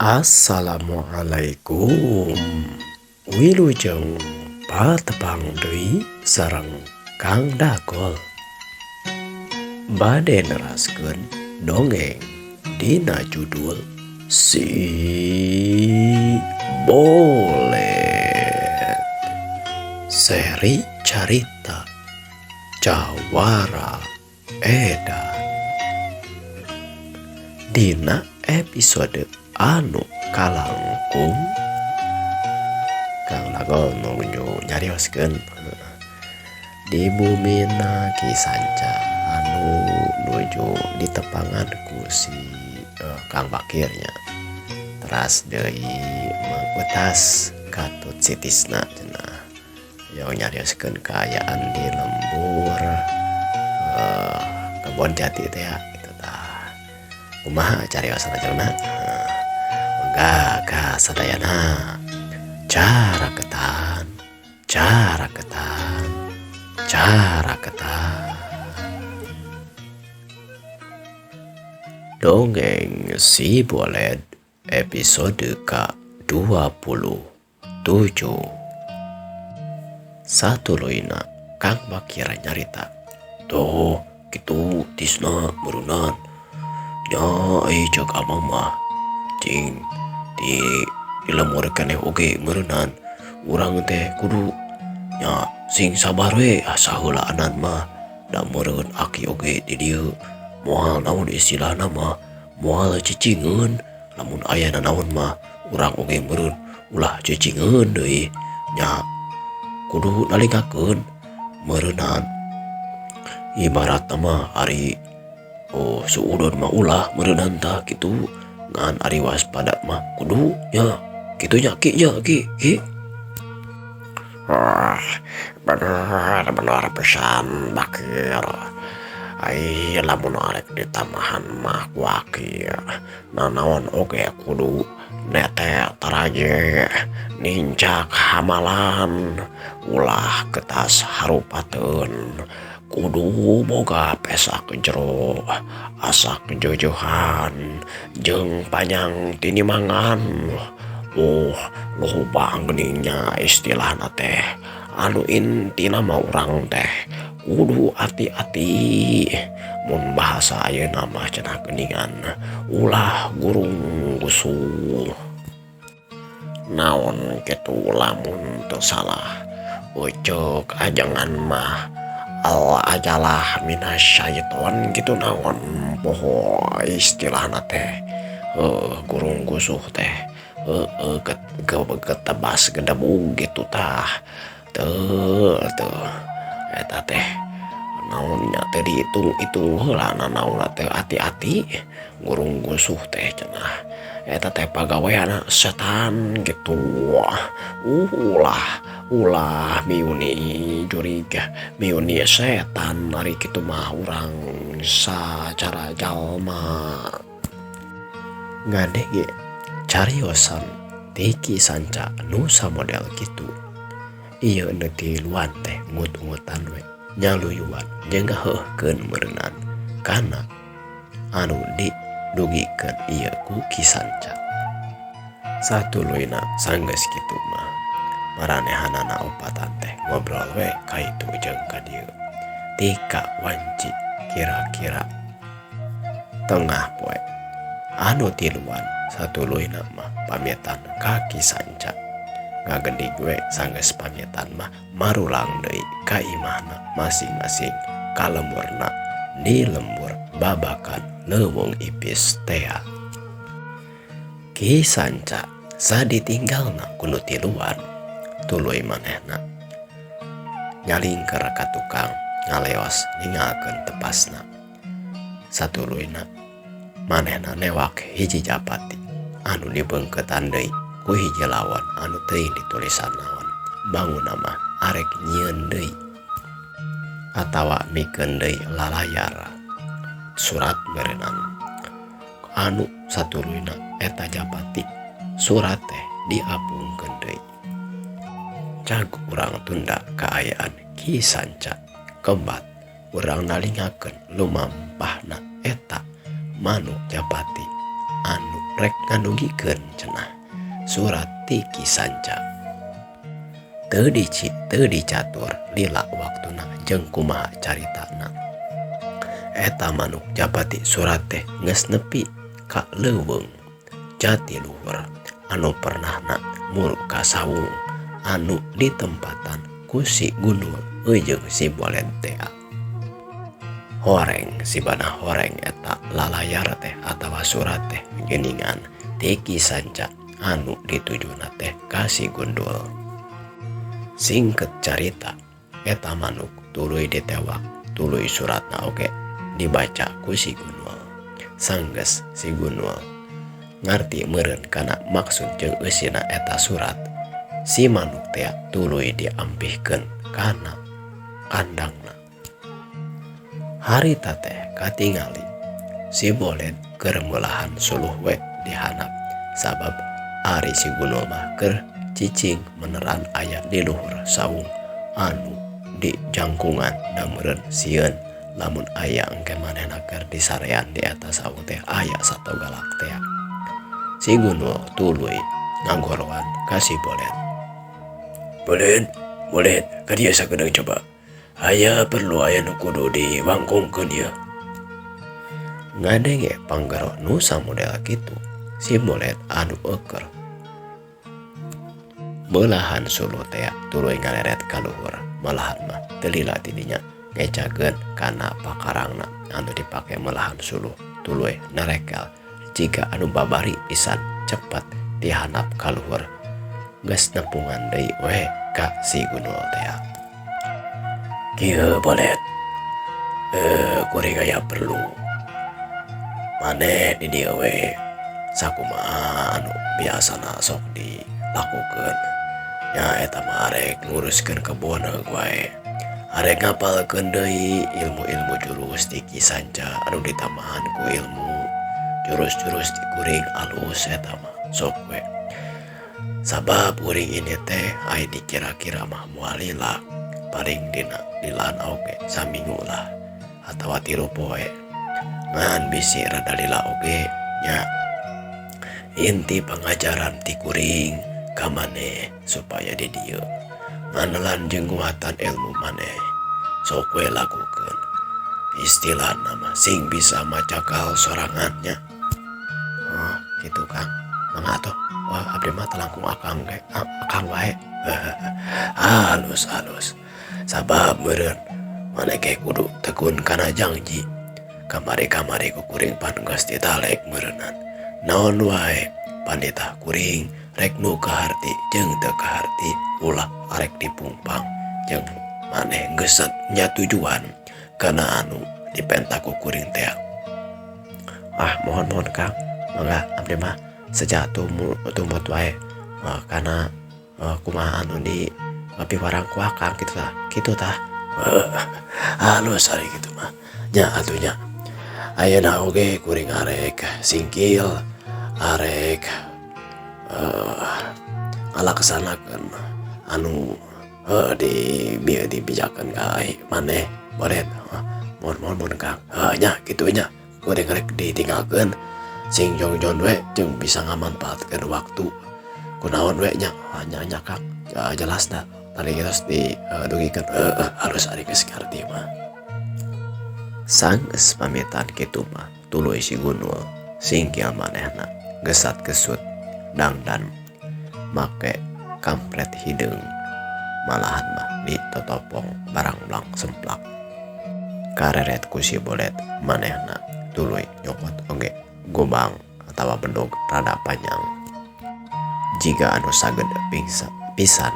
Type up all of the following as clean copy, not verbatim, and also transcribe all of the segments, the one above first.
Assalamualaikum. Wilujeng patepang deui sareng Kang Dagol. Bade neraskeun dongeng dina judul Si Bolet. Seri carita Jawara Edan. Dina episode anu kalangkung Kang Dagol nuju nyarioskeun di bumina Kisanca anu nuju ditepangan ku si Kang Bakirnya. Teras deui mengutas katut sitisna cenah. Yo nyarioskeun kaayaan di lembur kebon jati teh gitu tah. Kumaha carios ajeuna? Mangga sadayana cara ketan dongeng Si Bolet episode ke-27. Satuluina Kang Bakir nyarita, "Tuh kitu tisna merunan nya cek amang mah cing dilemurkeun oge meureunnan urang teh kudu nya sing sabar we saheulaan mah da meureun aki oge di dieu moal naon istilahna mah moal cicingeun lamun aya nanaon mah urang oge meureun ulah cicingeun deui nya kudu nalingakeun meureunnan ibaratna mah ari suudon mah ulah meureunnan tah kitu ngan ari waspada mah kudu nya kitu nya ki. Bener pisan Bakir. Ai lamun arek ditamahan mah ku aki nanaon oge kudu nete taraje nincak hamalan ulah getas harupateun kudu boga pesak jero asak jojohan jeung panjang tinimangan. Lobang geningnya istilahna teh anu intina mah urang teh kudu hati-hati mun bahasa ayeuna mah cenah geningan ulah gurung gusuh naon kitu lamun teu salah ucuk ajangan mah Allah ajalah minasyaiton gitu naon poho istilahna teh gurung gusuh teh ketebas gedebug gitu tah teu eta teh naonnya teh dihitung heula nanaonna teh hati-hati gurung gusuh teh cenah eta teh pagaweana setan gitu. Ulah miuni juriga miuni setan ari kitu mah urang sacara jalma ngade ge cariosan ti Kisanca nu samodel kitu. Ieu nu tiluan teh ngut-ngutan we nyaluyuan jeung ngaheuhkeun meureunnan kana anu didugikeun ieu ku Kisanca. Satuluina sanggeus kitu mah maranehanana opatan teh ngobrol we kaitu jeung ka dieu ti ka wanci kira-kira tengah poe anu tiluan. Satuluina mah pamitan ka Kisanca ngagendig we sanggeus pamitan mah marulang deui ka imahna masing-masing ka lemurna di lembur babakan leuweung ipis tea. Kisanca saditinggalna ku nu tiluan tuluy manehna nyalingker ka tukang ngaleos ningalkeun tepasna. Satuluina manehna newak hiji japati anu dibeungkeutan deui ku hiji lawan anu teuing ditulisan naon bangunna mah arek nyieun deui atawa mikeun deui lalayar surat berenang anu satuluina eta japati surat teh diapungkeun deui. Cag urang tunda kaayaan Kisanca kebat urang nalingakeun lumampahna eta manuk japati anu rek nganugikeun cenah surat ti Ki Sanca. Teu dicatur lila waktuna jeung kumaha caritana. Eta manuk japati surat teh geus nepi ka leuweung jatiluhur anu pernahna mulu ka sawung anu ditempatan ku si Gunul jeung si Bolet teh. Horeng sibana horeng eta lalayar teh atawa surat teh geuningan ti Ki Sanca anu ditujuna teh ka si Gundul. Singket carita eta manuk tuluy ditewak tuluy suratna oge dibaca ku si Gunul. Sanggeus si Gunul ngarti meureun kana maksud jeung eusina eta surat, si manuk teh tuluy diampihkeun kana kandangna. Harita teh katingali si Bolet keur meulahan suluh we dihanap sabab ari si Gunul mah keur cicing meneran aya di luhur sawung anu di jangkungan da meureun sieun lamun aya engke manehna keur disarean di eta sawung teh aya satogalak teh. Si Gunul tuluy ngagorowan ka si Bolet. Bolet, ka dieu sakedeung coba. Aya perlu aya nu kudu diwangkungkeun ieu. Ngadenge panggaro nu samodel kitu, si Bolet anu euker meulahan suluh teh tuluy ngaleret ka luhur, malahan mah teu lila ti dinya ngecakeun kana pakarangna anu dipake meulahan suluh tuluy narekel jika anu babari pisan cepet dihanap ka luhur geus nepungan deui we ka si Gunul teh. Kieu Bolet, kuring aya perlu maneh di dieu we sakumaha anu biasana sok dilakukeun. Nya eta mah arek nguruskeun kebon wae. Arek ngapalkeun deui ilmu-ilmu jurus ti Ki Sanca anu ditambahan ku ilmu jurus-jurus ti kuring alus eta mah sok we. Sabab kuring ini teh aya dikira-kira mah moal lila paling dina lilaan oge saminggu lah atawa 3 poe. Ngan bisi rada lila oge nya. Inti pangajaran ti kuring ka maneh supaya di dieu nganelan jeung nguatan ilmu maneh sok we lakukeun. Istilahna mah sing bisa macagal sorangannya. Oh, gitu Kang. Mangga atuh. Wah, abdi mah telangkung akang wae. Halus. Sabab meureun maneh ge kudu tekun kana janji. Kamari-kamari ku kuring pan geus ditalek meureunan. Naon wae pandita kuring rek nu kaharti jeung teu kaharti ulah arek dipungpang jeung maneh geus nyatujuan kana anu dipentak ku kuring teh. Mohon Kang, mangga abdi mah sejatuh tumut wae kana kumaha anu di piwarang ku akang kitu tah. Halus ari kitu mah. Nya atuh nya. Ayeuna oge kuring arek singkil arek ngalaksanakeun anu dibijakeun ka maneh Bolet. Mohon Kang. Nya kitu nya kuring rek ditinggalkeun sing jongjon we jeung bisa ngamanfaatkeun waktu kunaon we nya. Nya Kang jelasna tadi kita didugikeun harus ari geus ngarti mah. Sanggeus pamitan kitu mah tuluy si Gunul singkil manehna gesat gesut dangdan make kampret hideung malahan mah ditotopong barang blang semplak. Kareret ku si Bolet manehna tuluy nyokot oge gobang atawa bendog rada panjang. Jika anu saged pisan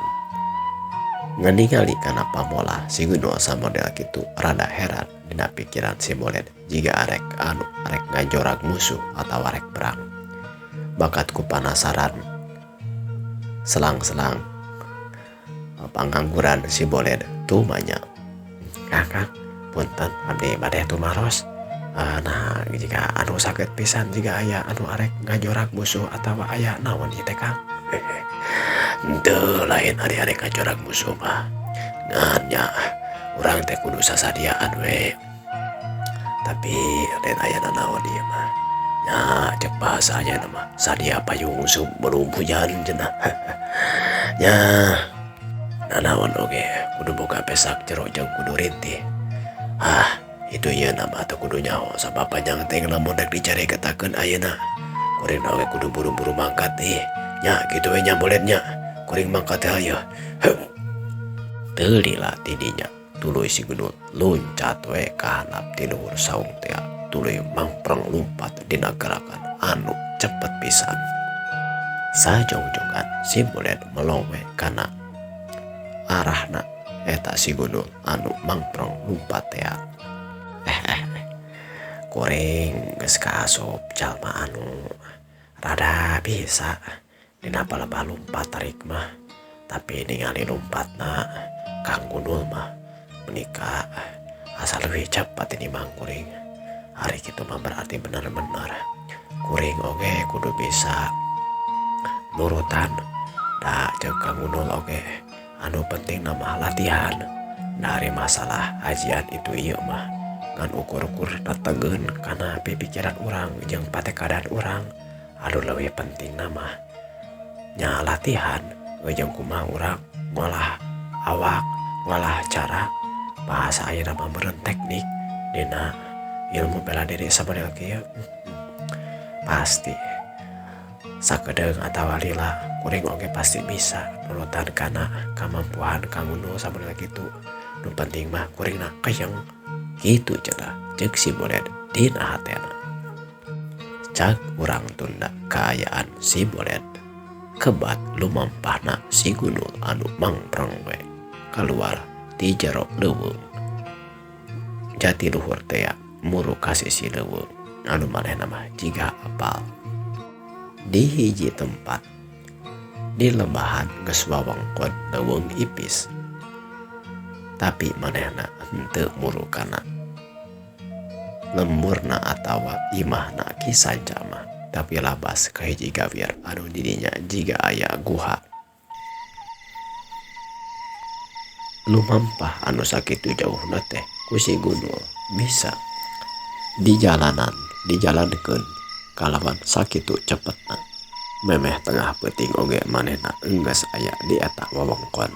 ngeningali kana pamola si Gunul samodel kitu rada heran dina pikiran si Bolet jika arek ngajorag musuh atau arek perang. Bakatku panasaran selang-selang pangangguran si Bolet tumanya. Kakak punten abdi bade tumaros. Nah jika anu saged pisan jika aya anu arek ngajorag musuh atau aya naon ieu teh Kang. Teu lain ari arek ngajorag musuh mah ngan nya urang teh kudu sasadiaan we. Tapi lain aya naon ieu mah Ya cek bahasanya nama sadia payung sebelum hujan cenah. Ya nanaon oge kudu boga pesak jero jeung kudu rintih. Itu ya nama atau kudu nyaho sabab panjang teh lamun rek dicari ketakeun ayeuna. Kuring oge kudu buru-buru mangkat nya kitu we nya boletnya. Kuring mangkat teh aya. Teu lila tidinya tuluy si Gunul loncat we ka handap ti luhur saung teh tuluy mangpreng lumpat dina gerakan anu cepet pisan. Sajongjongan si bolet melong we kana arahna eta si Gunul anu mangpreng lumpat teh. Kuring geus kaasup jalma anu rada bisa dina palebah lumpat tarik mah. Tapi ningali lompatna Kang Gunul mah menikah asal lebih cepat ini mang kuring. Hari itu mah berarti benar-benar kuring oge kudu bisa nurutan da jeung Kang Gunul oge anu penting nama latihan dari masalah ajian itu ieu mah ngan ukur-ukur dategeun kana pikiran urang jeung patekadan urang anu leuwih penting nama nya latihan jeung kumaha urang ngolah awak ngolah cara bahasa ayeuna mah meureun teknik dina ilmu bela diri sabaraha kieu pasti sakedeung atawa lila kuring oge pasti bisa nurutan kana kamampuan Kang Gunul sabaraha kitu. Nu penting mah kuringna kayeng kitu cenah ceuk si bolet dina hatena. Cak urang tunda kaayaan si bolet kebat lumampahna si Gunul anu mangpreng we keluar ti jero leuweung. Jati luhur teh muru ka sisi leuweung anu manehna mah jiga apal. Di hiji tempat di lebahan geus wawengkon leuweung ipis. Tapi manehna henteu muru kana lemburna atawa imahna Kisanca mah tapi labas ka hiji gawir anu didinya jiga aya guha. Lumampah anu sakitu jauhna teh ku si Gunul bisa dijalankeun kalawan sakitu cepetna. Memeh tengah peuting oge manehna enggeus aya di eta wewengkon.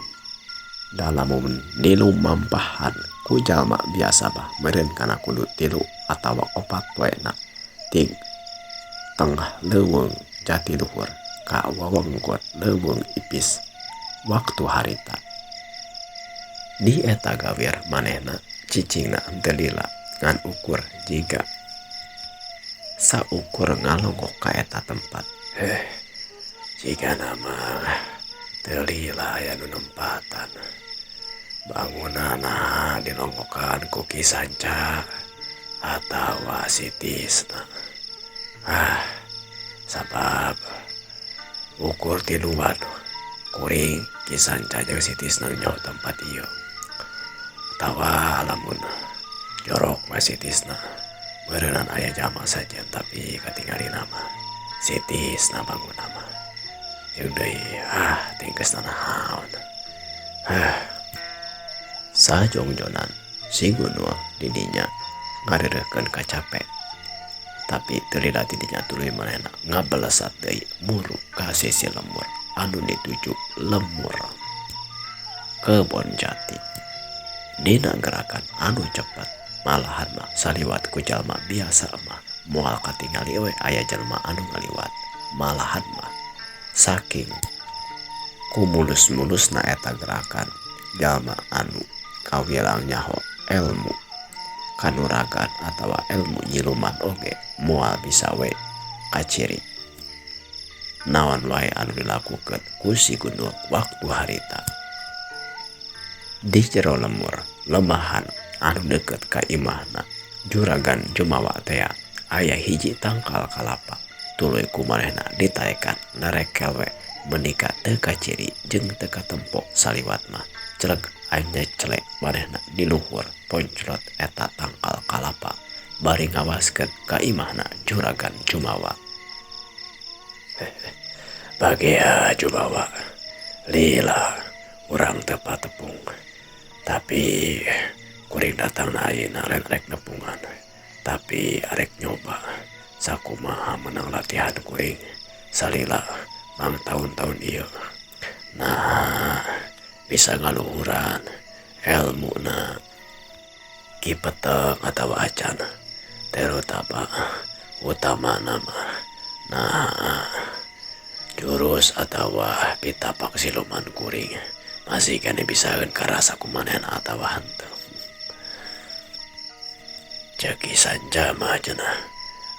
Dalamun dilumampahan ku jalma biasa mah meureun kana kudu 3 atawa 4 poena ti tengah leuweung jatiluhur ka wewengkon leuweung ipis waktu harita. Di eta gawir manehna cicingna henteu lila ngan ukur jiga saukur ngalongok ka eta tempat. Jika nama teu lila aya nu nempatan bangunana dilongkokan ku Kisanca atawa si Tisna. Sabab ukur tiluan kuring Kisanca jeung si Tisna nyaho tempat ieu. Tawa lamun jorok we si Tisna beureunan aya jama saja tapi katingali nama si Tisna bangun nama jeung deui tingkesna naon. Sajongjonan si Gunul didinya ngareureuhkeun kacapek tapi teu lila tidinya tuluy manehna ngabelesat deui muru ka sisi lembur anu dituju lembur kebon jati. Dina gerakan anu cepet malahan mah saliwat ku jalma biasa mah moal katingali we aya jalma anu ngaliwat. Malahan mah saking kumulus-mulusna eta gerakan jalma anu kawilang nyaho ilmu kanuragan atawa ilmu nyiluman oge moal bisa we kaciri naon wae anu dilakukeun ku si Gunul waktu harita. Di jero lembur lebahan anu deukeut ka imahna Juragan Jumawa teh aya hiji tangkal kalapa tuluy ku manehna ditaekan narekel we menika teu kaciri jeung teu katempo saliwat mah celeg anya celek manehna di luhur ponclot eta tangkal kalapa bari ngawaskeun ka imahna Juragan Jumawa. Bagea Jumawa lila urang teu patepung tapi kuring datang ayeuna rek nepungan tapi arek nyoba sakumaha menang latihan kuring salila mang tahun-tahun ieu. Nah, bisa ngaluhuran ilmu na Ki Peteng atau acan terutama utama nama nah jurus atau pitapak siluman kuring masih kan bisa karasa kumanen atau hantu Jaki sanja mah cenah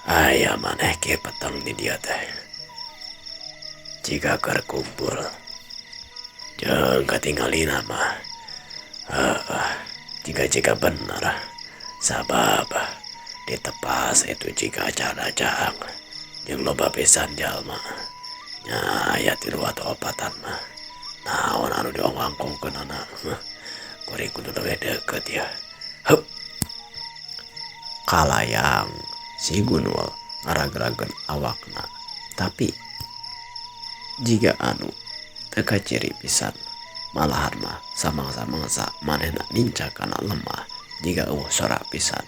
aya maneh Ki Peteng di dia teh jika kerkumpul jeung katinggalina mah jika benar sabab ditepas itu jika acara jang jeung loba pisan jalma nya aya 3 atau 4 mah naon anu diongangkongkeun anak kuring kudu leuwih deukeut ya heup kalayang si Gunul ngaragrageun awakna tapi jika anu teka ciri pisan malahan mah samangsa-mangsa manehna ninca kana lemah jika sorak pisan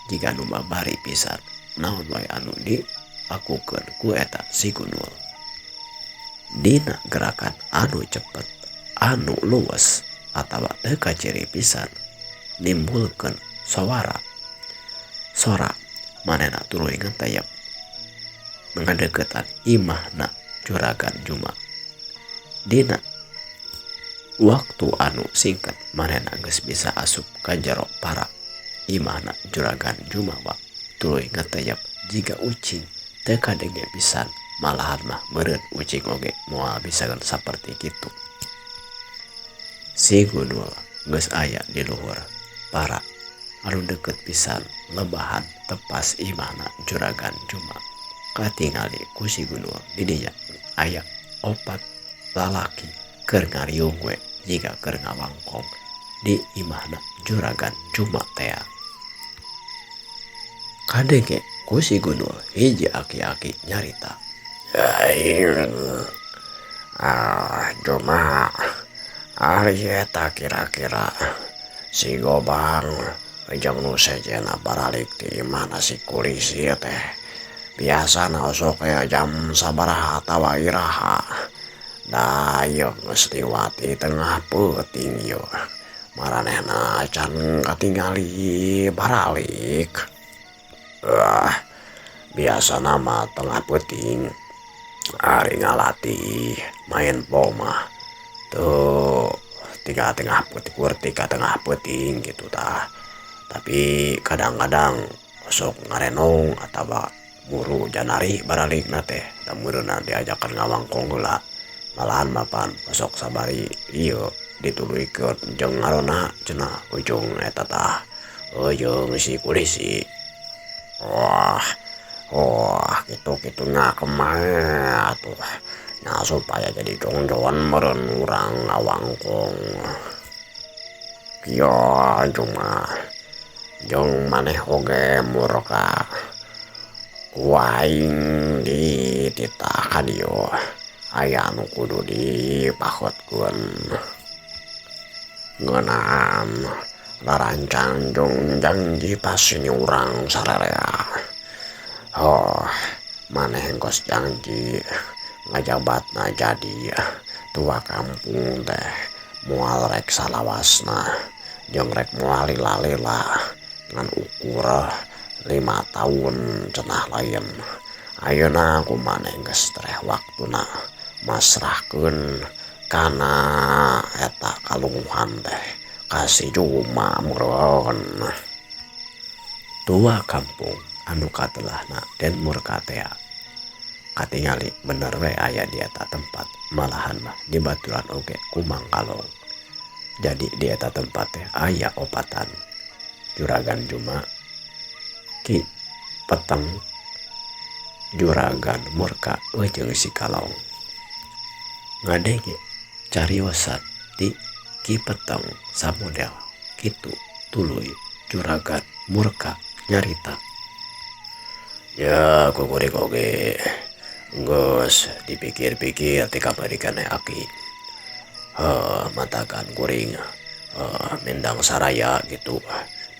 jika anu babari pisan naon wae anu dilakukeun ku eta si Gunul dina gerakan anu cepet anu luwes atawa teka ciri pisan nimbulkeun sora manehna tuluy ngantayap ngadeukeutan imahna Juragan Juma dina waktu anu singkat manehna geus bisa asup ka jero para imahna Juragan Jumawa tuluy ngatayap jika ucing teu kadenge pisan malahan mah meureun ucing oge moal bisakeun saperti kitu si Gunul geus aya di luhur para anu deukeut pisan lebahan tepas imahna Juragan Juma katingali ku si Gunul di dinya aya 4 lalaki keur ngariung we jika keur ngawangkong di imahna Juragan Juma tea kadenge ku si Gunul hiji aki-aki nyarita Juma ari eta kira-kira si Gobang jeung nu sejena baralik ti imahna si Kulisi teh biasana sok aya jam sabaraha atawa iraha da ieu geus liwati tengah peuting ieu maranehna can katingali baralik biasana mah tengah peuting ari ngalatih main poma tuh tiga tengah peuting gitu tah tapi kadang-kadang sok ngarenong atawa buru janari baralik nate damureuna diajakan ngawangkong heula malahan mapan sok sabari ieu dituluykeun jeung ngarona cenah ujung eta tah ujung si Kulisi wah gitu kemana tuh nah supaya jadi jong-jongan meureun urang ngawangkong kieu cuma jeung maneh oge murka waing di titah ka dieu aya anu kudu dipahotkeun ngeunaan larancang jeung janji pasini urang sararea maneh engkos janji ngajabatna jadi tua kampung teh moal rek salawasna jeung rek moal lila-lila ngan ukur 5 tahun cenah lain ayeuna ku maneh geus treh waktuna masrahkeun kana eta kalunghan teh ka si Juma meureun tua kampung anu katelahna den murka tea katingali bener we aya di eta tempat malahan mah dibaturan oge ku Mang Kalong jadi di eta tempat teh aya opatan Juragan Juma Ki Peteng Juragan Murka jeung si Kalong ngadege cariosan di Ki Peteng samodel kitu tuluy Juragan Murka nyarita ya kukurik oge geus dipikir-pikir ti kabarikan aki matakan kuring mendang saraya gitu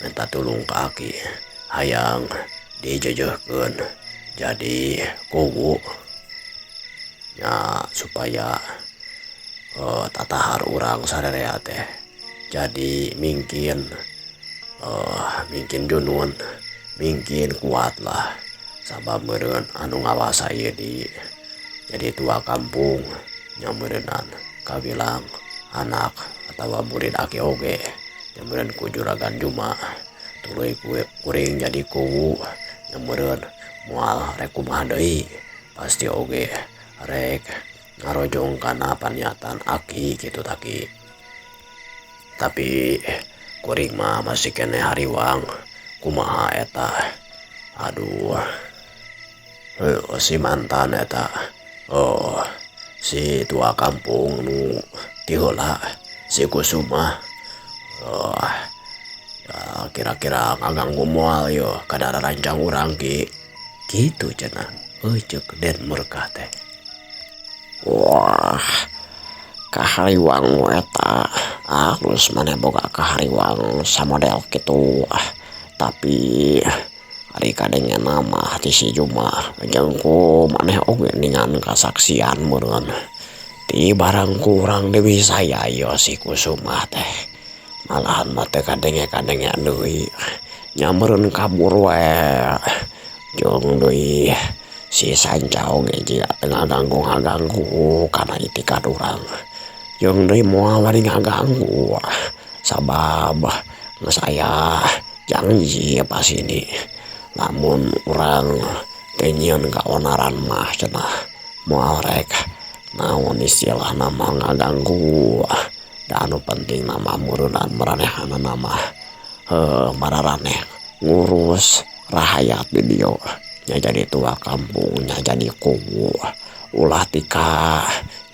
minta tulung ke aki hayang dijejehkeun jadi kugu nya supaya tatahar urang sadaya teh jadi mungkin junun mungkin kuat lah sabab meureun anu ngawasa ieu di jadi tua kampung nyameureunnan kabilang anak atawa murid aki oge nyameureun ku juragan Juma tuluy kuring jadi kuwu nyameureun moal rek kumaha deui pasti oge rek ngarojong kana paniatan aki gitu taki tapi kuring mah masih kene hariwang kumaha eta aduh si mantan eta si tua kampung nu tiheula si Kusuma ya kira-kira ngaganggu moal yo kada rancang urang ki gitu cenah ceuk Den Murkah teh. Wah, kahariwang eta alus maneh boga kahariwang samodel kitu tapi ari kadenge nama ti si Juma jeung ku maneh oge ningan kasaksian meureun ti barang kurang deui saya yo si Kusuma teh malahan mah teu kadenge deui nyameureun kabur wae jeung deui si Sanca oge jiga teu ngaganggu kana itikad urang jeung deui moal bari ngaganggu sabab geus aya janji pas ini lamun urang teu nyieun kaonaran mah cenah moal rek naon istilahna mah ngaganggu da anu penting nama meureunna maranehanna mah mararaneh ngurus rahayat di dieu nya jadi tua kampungnya jadi kubu ulah tika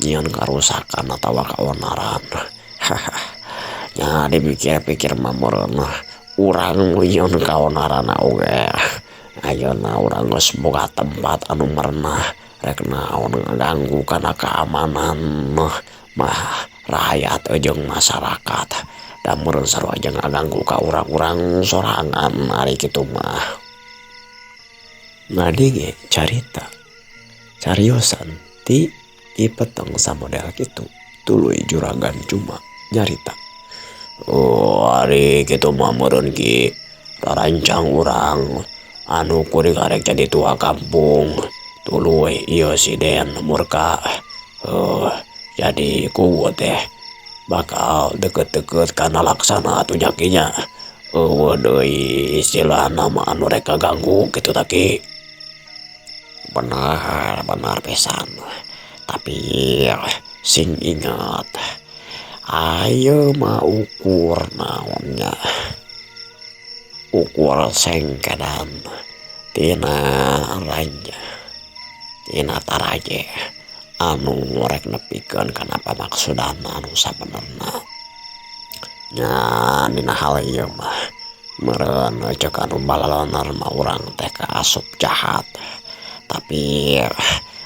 nyieun karusakan atawa kaonaran nya dipikir-pikir mah meureun urang nyieun kaonaran oge ayeuna urang geus boga tempat anu merenah rek naon ngaganggu kana keamanan mah rakyat jeung masyarakat da meureun sarua jeung ngaganggu ka urang-urang sorangan ari kitu mah. Ngadenge carita cariosan ti peteng samodel kitu tuluy juragan Juma nyarita ari kitu mah meureun ki rarancang urang anu kuring arek jadi tua kampung tuluy ieu si Den Murkah jadi kuwu teh bakal deket-deket kana laksana atuh nyakinya deui istilahna mah anu rek kaganggu kitu taki. Benar pisan tapi sing ingat ayo mah ukur naonnya ukur sengkedan tina ranja tina taraje anu rek nepikeun kana pamaksudan anu sabenerna nya dina hal ieu mah meureun ceuk anu balalonar mah urang teh kaasup jahat tapi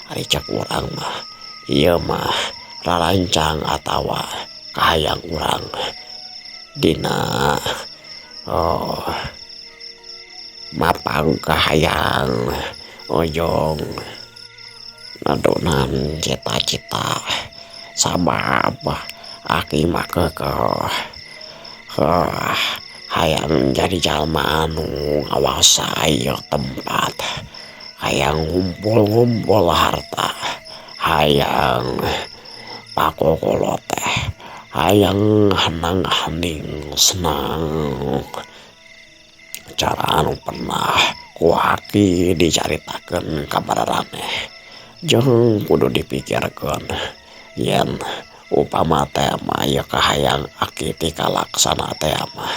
ari cek urang mah ieu mah rarancang atawa kahayang urang dina mapang kahayang ojong ngadonan cita-cita sabab aki mah kekeh hayang jadi jalma anu ngawasai tempat hayang ngumpul harta hayang pakokolo teh hayang hanang-haning senang cara anu pernah kuaki dicaritakeun ka bararaneh jeung kudu dipikirkeun yen upama teh mah ieu kahayang aki ti kalaksana teh mah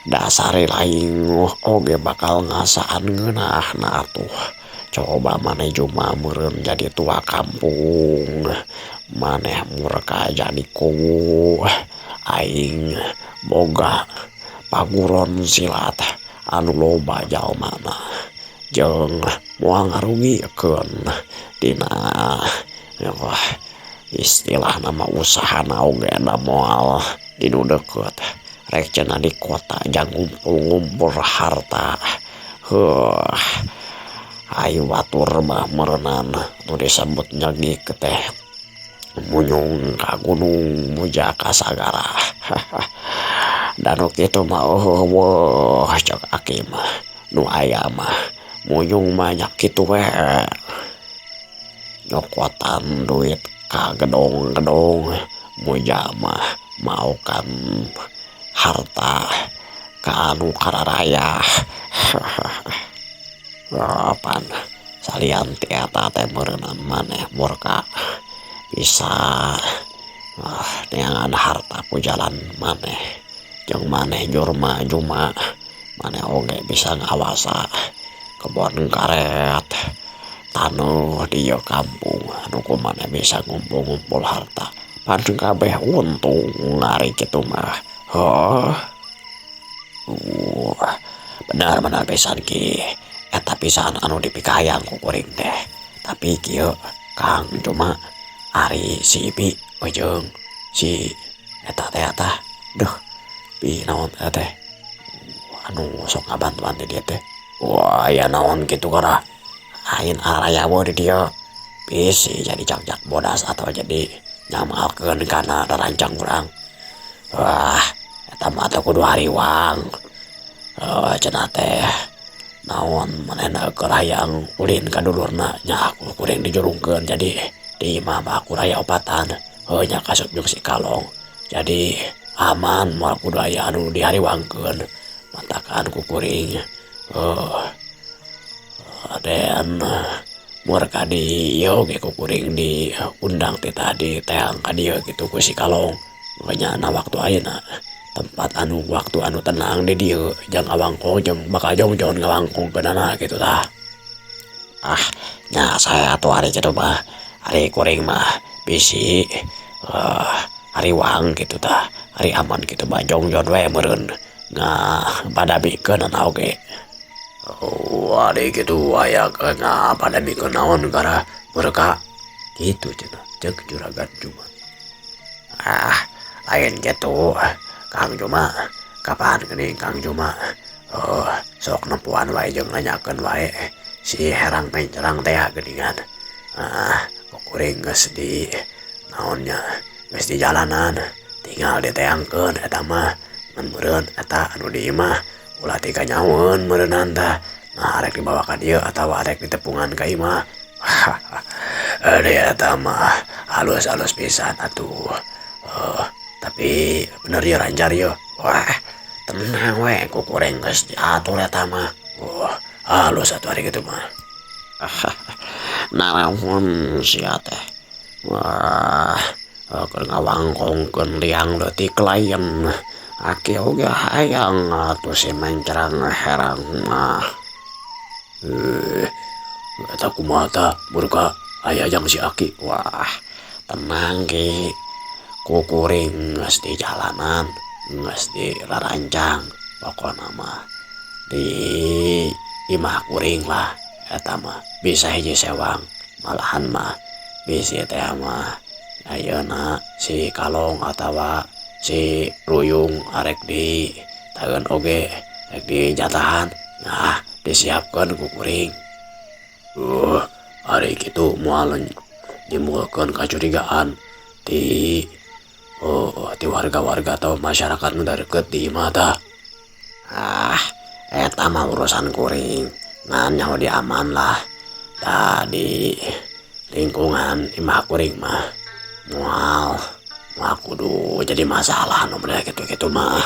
dasari laing oge bakal ngasaan ngeunahna atuh coba maneh Juma meureun jadi tua kampung maneh Murkah jadi kuwu aing boga paguron silat anu loba jalmana jeung moal ngarugikeun dina istilah nama usahana oge da moal dinu deukeut rek cenah di kota jang ngumpul-ngumpul harta Ayo batur mah merenan nu disebut nyegi teh munyung ka gunung muja ka sagara. Dan kitu mah wah cek aki mah nu aya mah munyung mah nya kitu we nyokotan duit ka gedong-gedong muja mah maukan harta ka anu kararaya. Apaan salian tiata teh meureunan maneh murka bisa neangan harta ku jalan maneh jeung maneh jurma juma maneh oge bisa ngawasa kebon karet tanuh di ieu kampung anu ku maneh bisa ngumpul-ngumpul harta pan kabeh untung ngari kitu mah. Benar-benar pisan ki eta pisan anu dipikayang ku kuring teh. Tapi kieu Kang cuma ari si Ipi jeung si eta teh duh pi naon eta teh anu sok ngabantuan di dieu teh. Wah ya naon kitu kara ain arayawo di dieu bisi jadi jak-jak bodas atau jadi nyamalkeun kana darancang urang. Wah eta mah teh kudu hariwang. Cenah teh naon manehna keur hayang ulin ka dulurna nya aku kuring dijurungkeun jadi di imah mah aku raya opatan nya kasut jeung si Kalong jadi aman moal kudu aya anu dihariwangkeun mantakan ku kuring. Dan mur ka di ieu ge ku kuring diundang ti tadi teang ka dieu kitu ku si Kalong nya na waktu ayeuna tempat anu waktu anu tenang di dieu jang ngawangkong jeung bakal jong-jong ngawangkong keunana kitu tah. Nya saya atuh ari kitu mah ari kuring mah bisi hariwang kitu tah ari aman kitu mah jong-jong we meureun ngapadamikeun ana oge. Ari kitu aya ngapadamikeun naon kara mereka kitu cenah ceuk juragan cuma. Lain gitu Kang Juma kapan geuning Kang Juma sok nempuan wae jeung nanyakeun wae si herang pencerang teh geuningan kuring geus di naonnya geus di jalanan tinggal diteangkeun eta mah ngan meureun eta anu di imah ulah ti kanyaun meureunan tah arek dibawa ka dieu atawa arek ditepungan ka imah. Eta mah halus-halus pisan atuh. Tapi bener ya ranjar ya. Wah tenang we ku kuring geus diatur eta mah. Wah halus atuh ari kitu mah. Naon sia teh. Wah keur ngawangkongkeun liang leutik lain. Aki oge hayang atuh si mencerang herang mah. Eta kumaha tah murka aya jang si Aki. Wah tenang ki ku kuring geus di jalanan geus di larancang pokona mah di imah kuring lah eta mah bisa hiji sewang malahan mah bisi teh mah ayeuna si Kalong atawa si Ruyung arek di taeun oge rek di jatahan nah disiapkeun ku kuring. Ari kitu moal nimbulkeun kacurigaan ti warga-warga atau masyarakat nu deukeut di imah tah. Eta mah urusan kuring ngan nyaho di aman lah da di lingkungan imah kuring mah moal kudu jadi masalah nu bener kitu-kitu mah.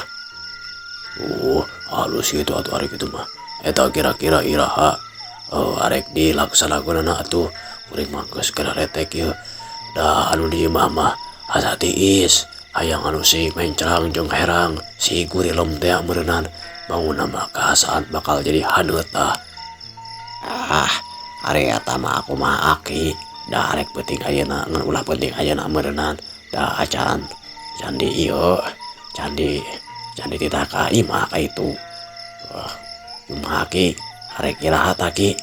Halus gitu atuh ari kitu mah. Eta kira-kira iraha arek dilaksanakeunana atuh kuring mah geus kena retek ieu. Da anu di imah mah asa tiis hayang anu si mencerang jeung herang si gurilem teh meureunan bangunna mah kaasaan bakal jadi haneut tah. Ari eta mah aku mah Aki da arek penting ayeuna ngan ulah penting ayeuna meureunan da acan candi ieu candi titaka imah ka itu. Kumaha Ki arek iraha tah Ki.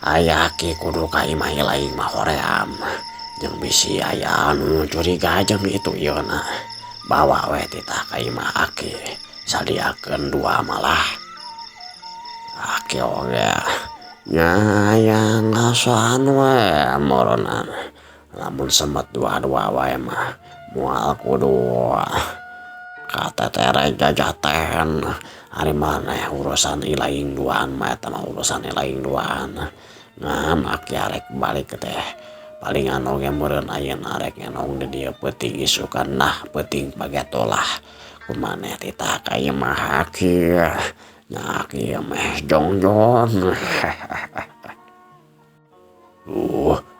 Aya Ki kudu ka imah lain mah hoream jeung bisi aya anu curiga jeung itu ieuna bawa we titah ka imah Aki sadiakeun dua malah. Aki oge nyayang asan we moronan lamun sempat dua-dua wae mah moal kudu katetere jajaten hari maneh urusan ilaing duaan mah eta mah urusan ilaing duaan ngan aki arek balik teh palingan oge meureun ayeuna arek ngenong di dieu peuting isukan nah peuting pagetolah kumaneh ditaka ieu mah aki nya aki meh jongjon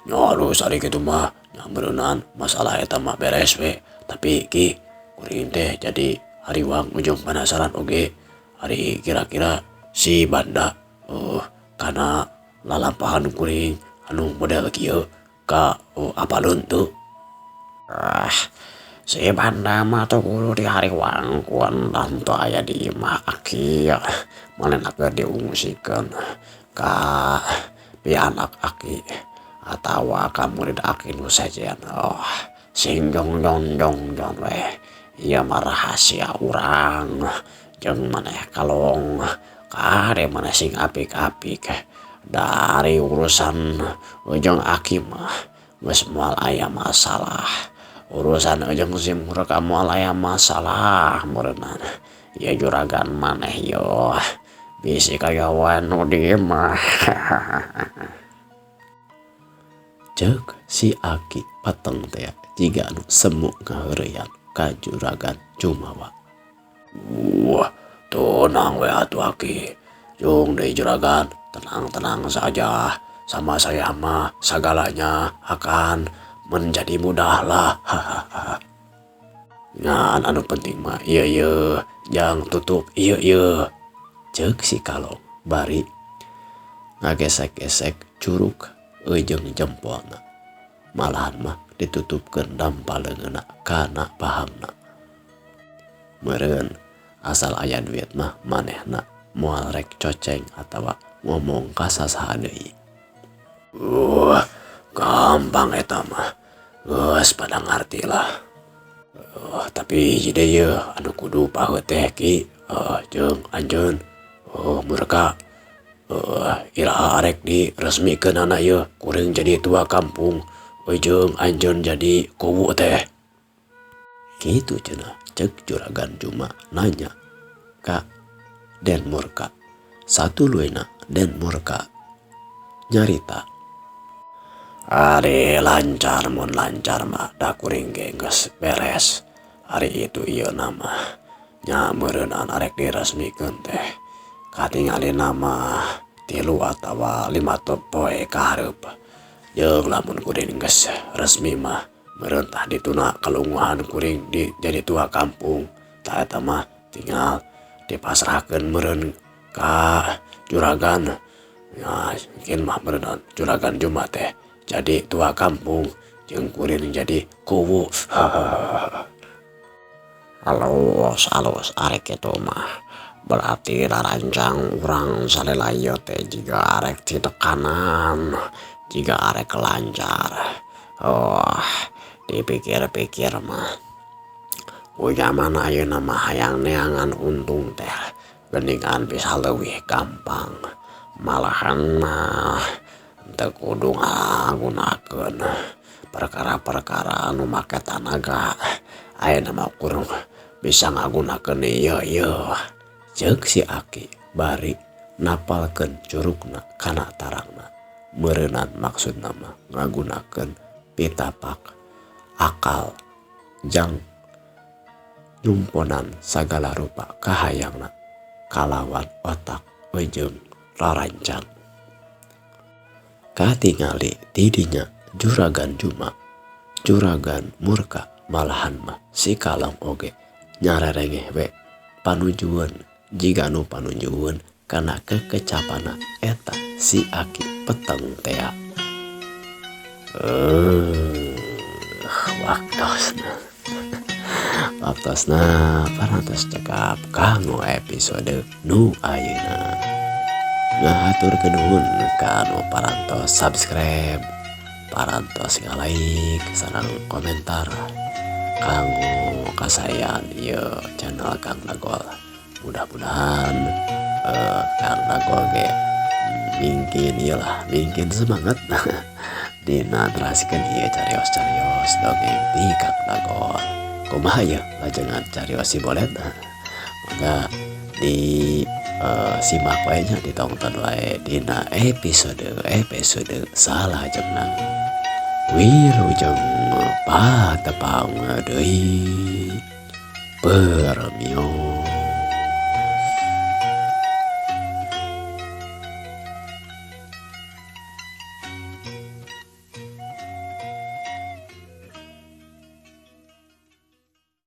nyaru sari kitu mah nya beureunan masalah eta mah beres we tapi ki kuring teh jadi hariwang ujung penasaran oge hari kira-kira si Banda kana lalampahan kuring anu model kieu ka apalun tuh si Banda mah tuh kudu di hariwang kuan lanto aya di imah aki manehna keur diungsikan ka pianak aki atawa ka murid aki nu sejen sing jong we ieu mah rahasia urang jeung maneh kalong kade maneh sing apik-apik dari urusan ujung aki mah geus moal aya masalah urusan ujung si Murka moal aya masalah meureunna ieu juragan maneh yo bisi kagawan nu dieu mah Ceuk si Aki pateng teh jiga anu semu ngaheureyan ka juragan Jumawa. Tenang we atuh Aki. Jung deui juragan, tenang-tenang saja. Sama saya mah segalanya akan menjadi mudah lah. Ngan anu penting mah ieu jang tutup ieu. Ceuk si Kalong bari ngagesek-gesek curug jeung jempolna. Malahan mah ditutupkeun dampaleungeuna kana pahamna. Meureun asal aya duit mah manehna moal rek coceng atawa ngomong ka sasaha deui. Gampang eta mah. Geus pada ngarti lah. Tapi hiji deui anu kudu paheut teh Ki. Jeung anjeun Murka iraha arek diresmikeun anak ieu kuring jadi tua kampung jeung anjeun jadi kuwu teh. Kitu cenah ceuk juragan Juma nanya ka Den Murka. Satuluyna Den Murka nyarita. Ari lancar mun lancar mah da kuring ge geus beres. Hari itu ieu nama nya meureunan arek diresmikeun teh. Katingali nama 3 atawa 5 poe ka hareup. Jeung lamun kuring geus resmi mah meureun tah dituna kalunguhan kuring jadi tua kampung. Tah eta mah tinggal dipasrahkeun meureun ka juragan. Ya mungkin mah meureun juragan Juma teh jadi tua kampung jeung kuring jadi kuwu. Halus arek kitu mah. Berarti rancang urang salela ieu teh jiga arek ti tekanan, jiga arek lancar. Dipikir-pikir mah zaman ayeuna mah hayang neangan untung teh geuningan bisa leuwih gampang. Malahan mah teu kudu ngagunakeun perkara-perkara anu make tanaga. Ayeuna mah kurang bisa ngagunakeun ieu. Ceuk si Aki bari napalkeun curugna kana tarangna. Meureunnan maksudna mah ngagunakeun pitapak akal jang nyumponan sagala rupa kahayangna kalawan otak jeung rarancang. Katingali didinya juragan Juma, juragan Murka malahan mah si Kalong oge nyarerengeh we panujueun jiga nu panujueun kana kekecapana eta si Aki peteng teh. Waktosna parantos cekap kanggo episode nu ayeuna. Ngahaturkeun nuhun ka anu parantos subscribe, parantos nge-like sareng komentar kanggo kasayan ieu channel Kang Dagol. Mudah-mudahan Kang Nagol ge mungkin iyalah mungkin semangat dina narasikeun ieu carios dongeng ti Kang Nagol. Kumaha ya lajengan carios si Bolet maka di simak wae nya ditonton wae dina episode salajengna. Wilujeng patepang deui permio.